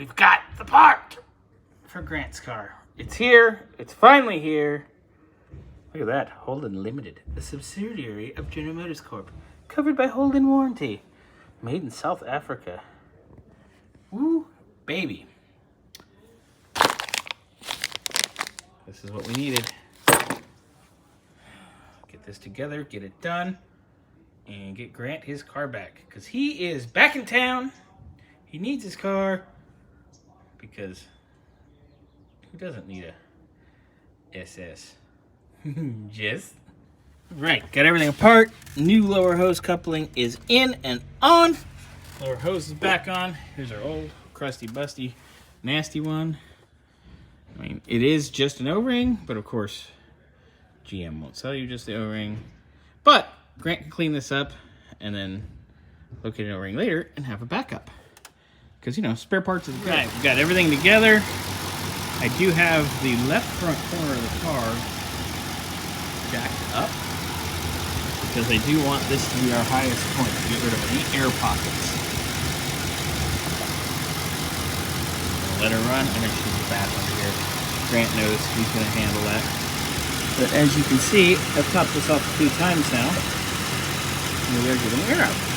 we've got the part for Grant's car. It's here. It's finally here. Look at that. Holden Limited, a subsidiary of General Motors Corp. Covered by Holden Warranty. Made in South Africa. Woo, baby. This is what we needed. Get this together, get it done, and get Grant his car back. Because he is back in town. He needs his car. Because who doesn't need a SS? Just right. Got everything apart. New lower hose coupling is in and on. Lower hose is back on. Here's our old crusty, busty, nasty one. I mean, it is just an O-ring, but of course, GM won't sell you just the O-ring. But Grant can clean this up and then locate an O-ring later and have a backup. Because, you know, spare parts is good. Right, we've got everything together. I do have the left front corner of the car jacked up because I do want this to be our highest point to get rid of any air pockets. I'll let her run. I'm going to shoot the bath under here. Grant knows he's going to handle that. But as you can see, I've topped this off a few times now. And we are getting air out.